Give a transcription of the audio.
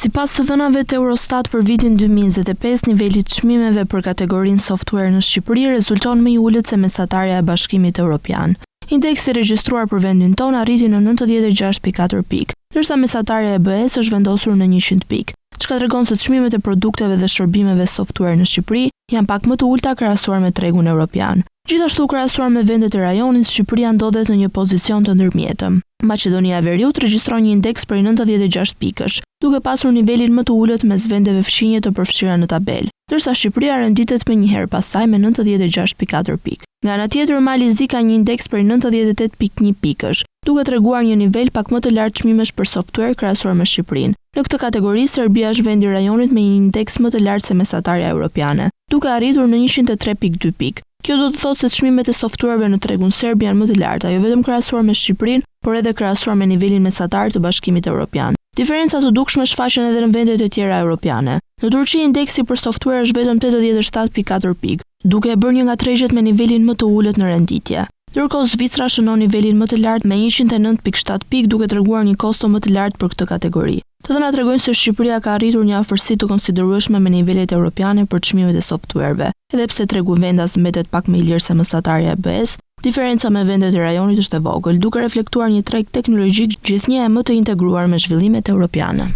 Sipas të dhënave të Eurostat për vitin 2025, niveli i çmimeve për kategorinë software në Shqipëri rezulton më i ulët se mesatarja e Bashkimit Evropian. Indeksi regjistruar për vendin tonë arriti në 96.4 pikë, ndërsa mesatarja e BE-s është vendosur në 100 pikë, çka tregon se çmimet e produkteve dhe shërbimeve software në Shqipëri janë pak më të ulta krahasuar me tregun evropian. Gjithashtu krahasuar me vendet e rajonit, Shqipëria ndodhet në një pozicion të ndërmjetëm. Maqedonia e Veriut regjistron një indeks prej 96 pikësh, duke pasur nivelin më të ulët mes vendeve fqinje të përfshira në tabelë, ndërsa Shqipëria renditet më njëherë pas saj me 96.4 pikë. Nga ana tjetër, Malizi ka një indeks prej 98.1 pikësh, duke treguar një nivel pak më të lartë çmimesh për software krahasuar me Shqipërinë. Në këtë kategori, Serbia është vendi i rajonit me një indeks më të lartë se mesatarja europiane, duke arritur në 103.2 pikë. Kjo do të thotë se çmimet e softwareve në tregun serb janë më të larta, jo vetëm krahasuar me Shqipërinë, por edhe krahasuar me nivelin mesatar të Bashkimit Evropian. Diferenca të dukshme shfaqen edhe në vendet e tjera europiane. Në Turqi indeksi për software është vetëm 87.4 pikë, duke e bërë një nga tregjet me nivelin më të ulët në renditje. Ndërkohë Zvicra shënon nivelin më të lartë me 109.7 pikë, duke treguar një kosto më të lartë për këtë kategori. Të dhënat tregojnë se Shqipëria ka arritur një afërsi të konsiderueshme me nivelet europiane për çmimet e softwareve. Edhe pse tregu vendas mbetet pak më i lirë se mesatarja e BE-s, diferenca me vendet e rajonit është e vogël, duke reflektuar një treg teknologjik gjithnjë e më të integruar me zhvillimet europiane.